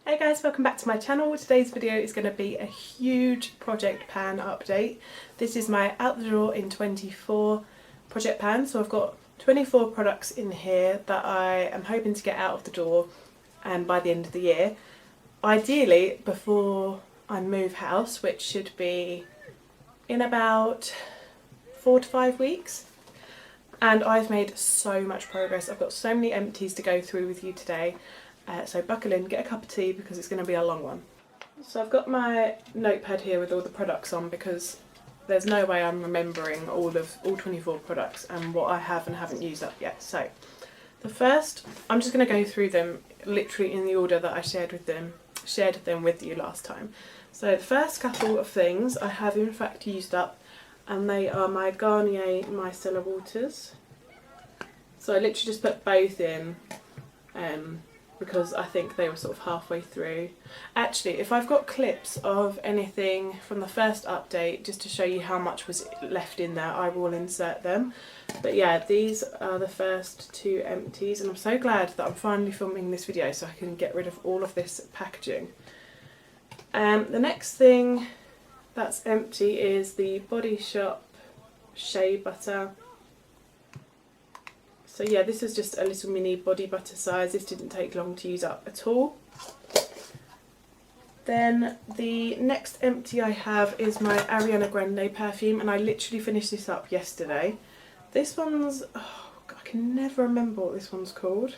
Hey guys, welcome back to my channel. Today's video is going to be a huge project pan update. This is my out the door in 24 project pan, so I've got 24 products in here that I am hoping to get out of the door and by the end of the year. Ideally before I move house, which should be in about 4 to 5 weeks. And I've made so much progress. I've got so many empties to go through with you today. So buckle in, get a cup of tea because it's going to be a long one. So I've got my notepad here with all the products on because there's no way I'm remembering all 24 products and what I have and haven't used up yet. So the first, I'm just going to go through them literally in the order that I shared them with you last time. So the first couple of things I have in fact used up, and they are my Garnier micellar waters. So I literally just put both in because I think they were sort of halfway through. Actually, if I've got clips of anything from the first update just to show you how much was left in there, I will insert them. But yeah, these are the first two empties, and I'm so glad that I'm finally filming this video so I can get rid of all of this packaging. The next thing that's empty is the Body Shop Shea Butter. So yeah, this is just a little mini body butter size. This didn't take long to use up at all. Then the next empty I have is my Ariana Grande perfume, and I literally finished this up yesterday. This one's, oh, I can never remember what this one's called.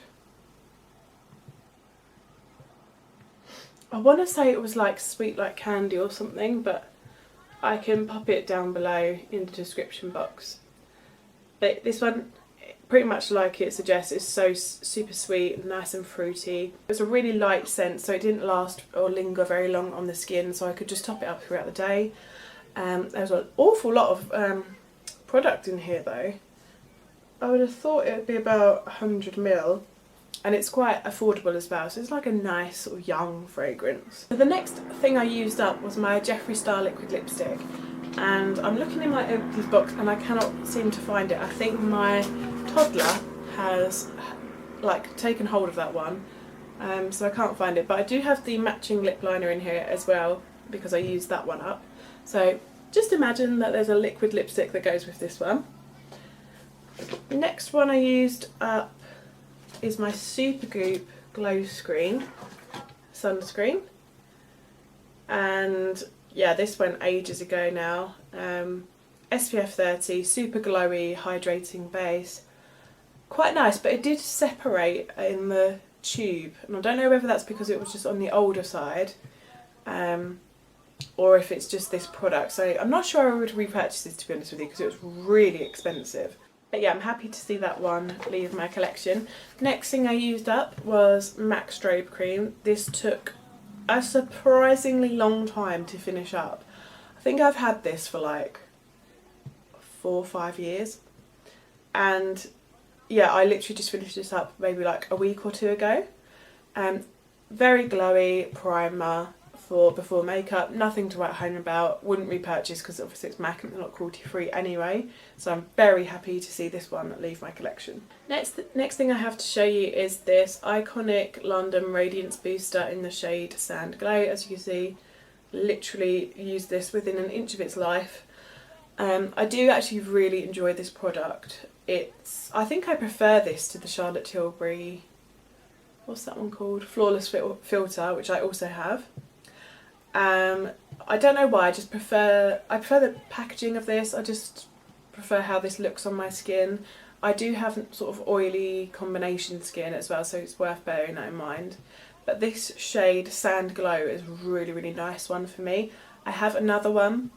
I want to say it was like Sweet Like Candy or something, but I can pop it down below in the description box. But this one, pretty much like it suggests, is so super sweet, nice and fruity. It was a really light scent, so it didn't last or linger very long on the skin, so I could just top it up throughout the day. There's an awful lot of product in here though. I would have thought it would be about 100ml, and it's quite affordable as well, so it's like a nice sort of young fragrance. So the next thing I used up was my Jeffree Star liquid lipstick, and I'm looking in my empties box and I cannot seem to find it. I think my toddler has like taken hold of that one, so I can't find it, but I do have the matching lip liner in here as well because I used that one up. So just imagine that there's a liquid lipstick that goes with this one. The next one I used up is my Supergoop Glow Screen sunscreen, and yeah, this went ages ago now. SPF 30, super glowy, hydrating base. Quite nice, but it did separate in the tube, and I don't know whether that's because it was just on the older side or if it's just this product. So I'm not sure I would repurchase this, to be honest with you, because it was really expensive. But yeah, I'm happy to see that one leave my collection. Next thing I used up was MAC Strobe Cream. This took a surprisingly long time to finish up. I think I've had this for like 4 or 5 years, and yeah, I literally just finished this up maybe like a week or two ago. Very glowy primer for before makeup, nothing to write home about, wouldn't repurchase because obviously it's MAC and it's not cruelty free anyway, so I'm very happy to see this one leave my collection. Next thing I have to show you is this iconic London Radiance Booster in the shade Sand Glow. As you can see, literally used this within an inch of its life. I do actually really enjoy this product. I think I prefer this to the Charlotte Tilbury, what's that one called? Flawless Filter, which I also have. I don't know why, I prefer the packaging of this. I just prefer how this looks on my skin. I do have sort of oily combination skin as well, so it's worth bearing that in mind. But this shade Sand Glow is a really, really nice one for me. I have another one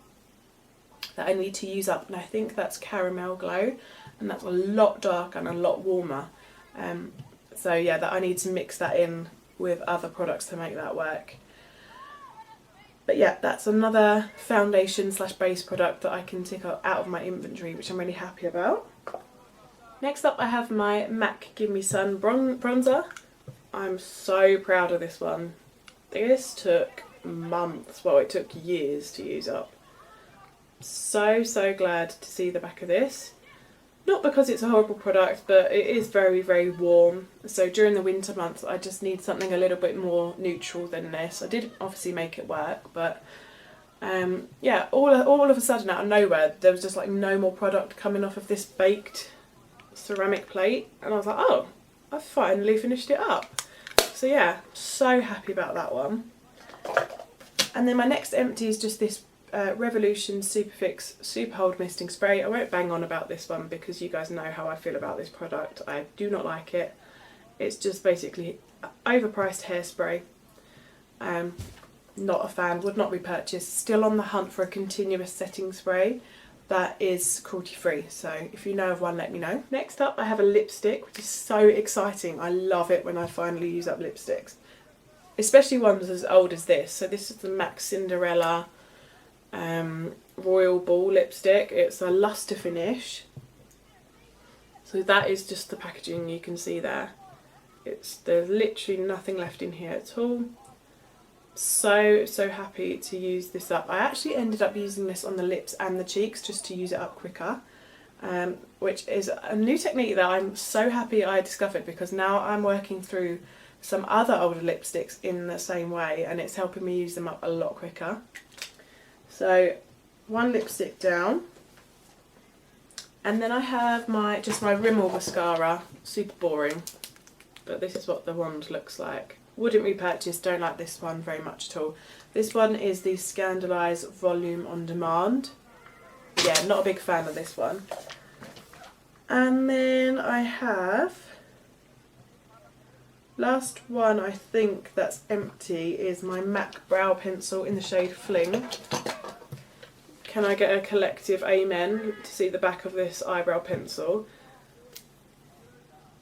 that I need to use up, and I think that's Caramel Glow, and that's a lot darker and a lot warmer. So yeah, that I need to mix that in with other products to make that work. But yeah, that's another foundation slash base product that I can tick out of my inventory, which I'm really happy about. Next up I have my MAC Give Me Sun bronzer. I'm so proud of this one. This took months, well, it took years to use up. So glad to see the back of this. Not because it's a horrible product, but it is very, very warm. So during the winter months, I just need something a little bit more neutral than this. I did obviously make it work, but yeah, all of a sudden out of nowhere, there was just like no more product coming off of this baked ceramic plate. And I was like, oh, I finally finished it up. So yeah, so happy about that one. And then my next empty is just this Revolution Superfix Super Hold Misting Spray. I won't bang on about this one because you guys know how I feel about this product. I do not like it. It's just basically overpriced hairspray. Not a fan, would not be purchased. Still on the hunt for a continuous setting spray that is cruelty free, so if you know of one, let me know. Next up I have a lipstick, which is so exciting. I love it when I finally use up lipsticks, especially ones as old as this. So this is the MAC Cinderella Royal Ball lipstick. It's a luster finish, so that is just the packaging you can see there. There's literally nothing left in here at all. So happy to use this up. I actually ended up using this on the lips and the cheeks just to use it up quicker, which is a new technique that I'm so happy I discovered, because now I'm working through some other older lipsticks in the same way and it's helping me use them up a lot quicker. So one lipstick down, and then I have just my Rimmel mascara. Super boring, but this is what the wand looks like. Wouldn't repurchase, don't like this one very much at all. This one is the Scandalise Volume on Demand. Yeah, not a big fan of this one. And then I have, last one I think that's empty is my MAC Brow Pencil in the shade Fling. Can I get a collective amen to see the back of this eyebrow pencil?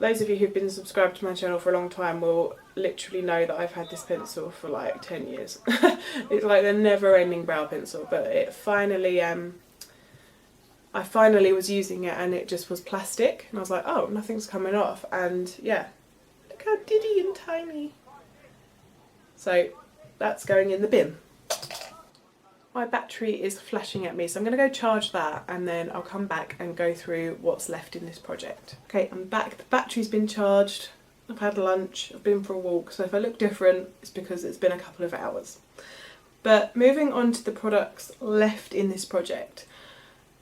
Those of you who've been subscribed to my channel for a long time will literally know that I've had this pencil for like 10 years. It's like the never-ending brow pencil, but it finally, I finally was using it and it just was plastic, and I was like, oh, nothing's coming off, and yeah, look how diddy and tiny. So that's going in the bin. My battery is flashing at me, so I'm going to go charge that and then I'll come back and go through what's left in this project. Okay, I'm back. The battery's been charged. I've had lunch, I've been for a walk, so if I look different it's because it's been a couple of hours. But moving on to the products left in this project.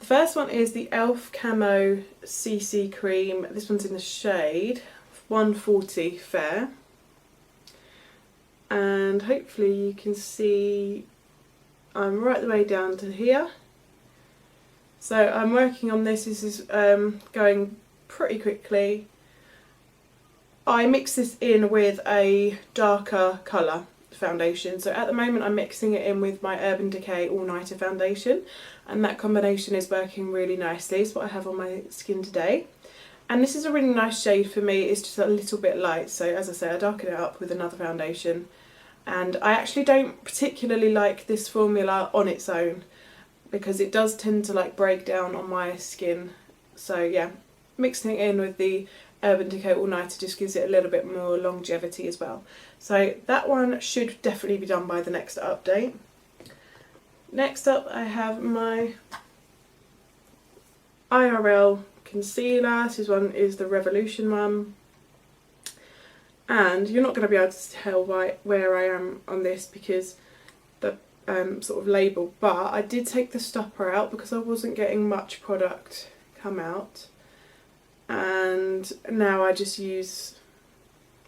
The first one is the e.l.f. Camo CC Cream. This one's in the shade 140 Fair. And hopefully you can see I'm right the way down to here. So I'm working on this. This is going pretty quickly. I mix this in with a darker colour foundation. So at the moment I'm mixing it in with my Urban Decay All Nighter foundation, and that combination is working really nicely. It's what I have on my skin today. And this is a really nice shade for me. It's just a little bit light. So as I say, I darken it up with another foundation. And I actually don't particularly like this formula on its own because it does tend to like break down on my skin. So yeah, mixing it in with the Urban Decay All Nighter just gives it a little bit more longevity as well. So that one should definitely be done by the next update. Next up I have my IRL concealer. This one is the Revolution one. And you're not going to be able to tell where I am on this because the sort of label, but I did take the stopper out because I wasn't getting much product come out, and now I just use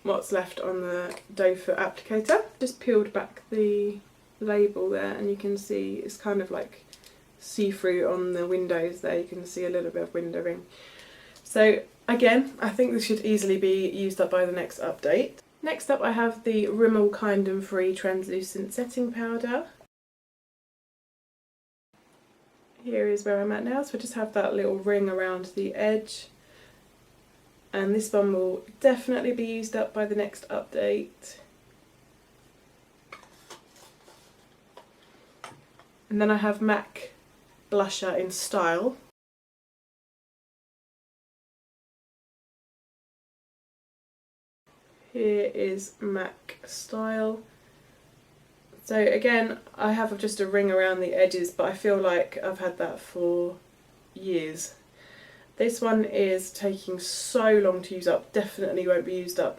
what's left on the doe foot applicator. Just peeled back the label there and you can see it's kind of like see-through on the windows there. You can see a little bit of windowing. So again, I think this should easily be used up by the next update. Next up I have the Rimmel Kind and Free Translucent Setting Powder. Here is where I'm at now, so I just have that little ring around the edge. And this one will definitely be used up by the next update. And then I have MAC Blusher in Style. Here is MAC Style. So again, I have just a ring around the edges, but I feel like I've had that for years. This one is taking so long to use up, definitely won't be used up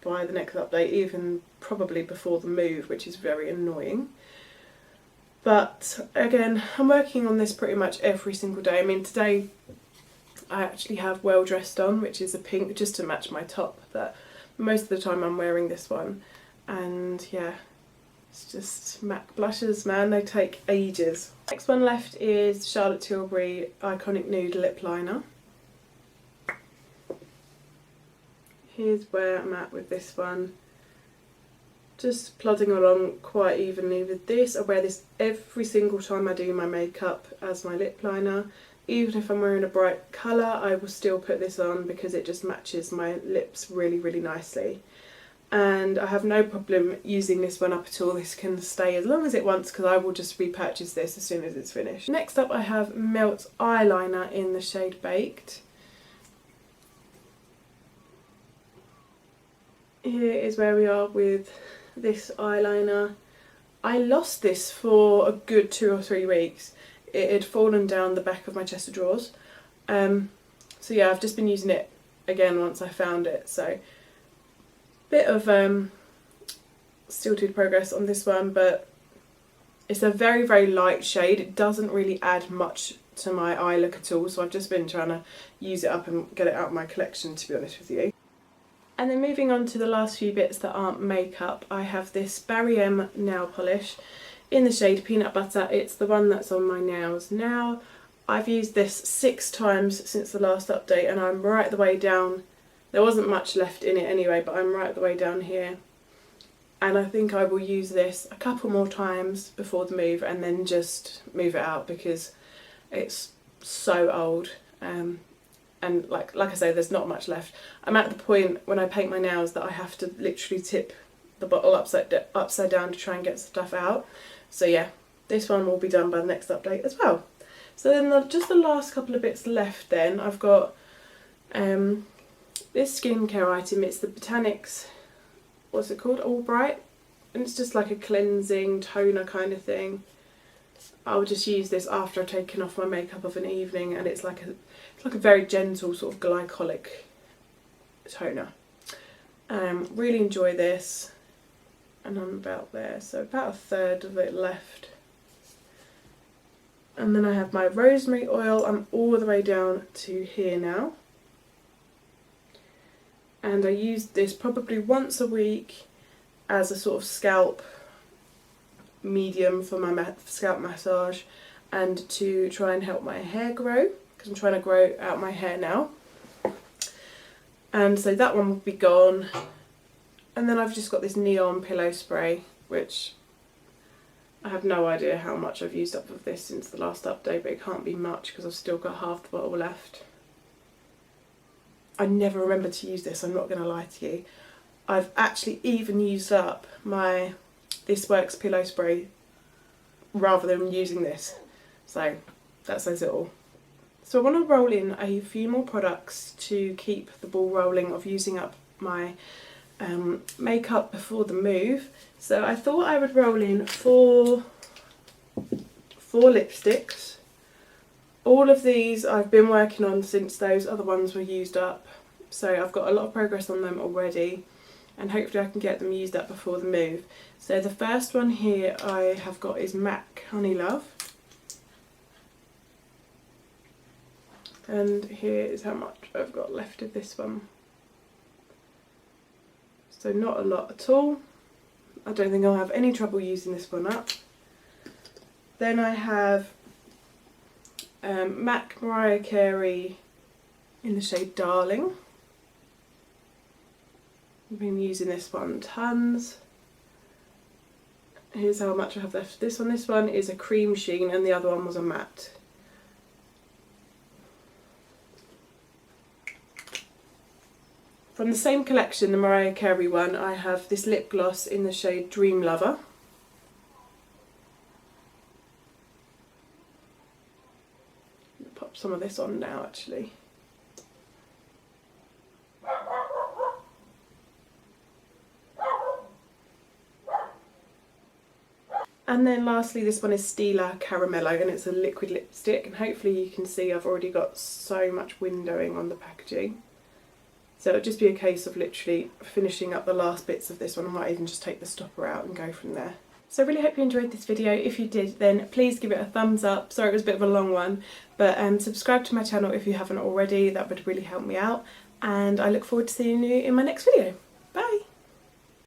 by the next update, even probably before the move, which is very annoying. But again, I'm working on this pretty much every single day. I mean, today I actually have Well Dressed on, which is a pink just to match my top, but most of the time I'm wearing this one. And yeah, it's just MAC blushes, man, they take ages. Next one left is Charlotte Tilbury Iconic Nude Lip Liner. Here's where I'm at with this one. Just plodding along quite evenly with this. I wear this every single time I do my makeup as my lip liner. Even if I'm wearing a bright colour, I will still put this on because it just matches my lips really, really nicely. And I have no problem using this one up at all. This can stay as long as it wants because I will just repurchase this as soon as it's finished. Next up I have Melt Eyeliner in the shade Baked. Here is where we are with this eyeliner. I lost this for a good 2 or 3 weeks. It had fallen down the back of my chest of drawers. So yeah, I've just been using it again once I found it. So bit of stilted progress on this one, but it's a very, very light shade. It doesn't really add much to my eye look at all, so I've just been trying to use it up and get it out of my collection, to be honest with you. And then moving on to the last few bits that aren't makeup, I have this Barry M nail polish in the shade Peanut Butter. It's the one that's on my nails now. I've used this 6 times since the last update and I'm right the way down. There wasn't much left in it anyway, but I'm right the way down here. And I think I will use this a couple more times before the move and then just move it out because it's so old. And like I say, there's not much left. I'm at the point when I paint my nails that I have to literally tip the bottle upside down to try and get stuff out. So yeah, this one will be done by the next update as well. So then just the last couple of bits left then, I've got this skincare item. It's the Botanics, what's it called? All Bright. And it's just like a cleansing toner kind of thing. I'll just use this after I've taken off my makeup of an evening, and it's like a very gentle sort of glycolic toner. Really enjoy this, and I'm about there, so about a third of it left. And then I have my rosemary oil. I'm all the way down to here now, and I use this probably once a week as a sort of scalp medium for my scalp massage and to try and help my hair grow, because I'm trying to grow out my hair now. And so that one will be gone. And then I've just got this neon pillow spray, which I have no idea how much I've used up of this since the last update, but it can't be much because I've still got half the bottle left. I never remember to use this, I'm not going to lie to you. I've actually even used up my This Works pillow spray rather than using this, so that says it all. So I want to roll in a few more products to keep the ball rolling of using up my makeup before the move. So I thought I would roll in four lipsticks. All of these I've been working on since those other ones were used up, so I've got a lot of progress on them already, and hopefully I can get them used up before the move. So the first one here I have got is MAC Honey Love. And here is how much I've got left of this one. So not a lot at all. I don't think I'll have any trouble using this one up. Then I have MAC Mariah Carey in the shade Darling. I've been using this one tons. Here's how much I have left of this one. This one is a cream sheen and the other one was a matte. From the same collection, the Mariah Carey one, I have this lip gloss in the shade Dream Lover. I'll pop some of this on now actually. And then lastly, this one is Stila Caramello, and it's a liquid lipstick, and hopefully you can see I've already got so much windowing on the packaging. So it'll just be a case of literally finishing up the last bits of this one. I might even just take the stopper out and go from there. So I really hope you enjoyed this video. If you did, then please give it a thumbs up. Sorry it was a bit of a long one, but subscribe to my channel if you haven't already. That would really help me out, and I look forward to seeing you in my next video. Bye!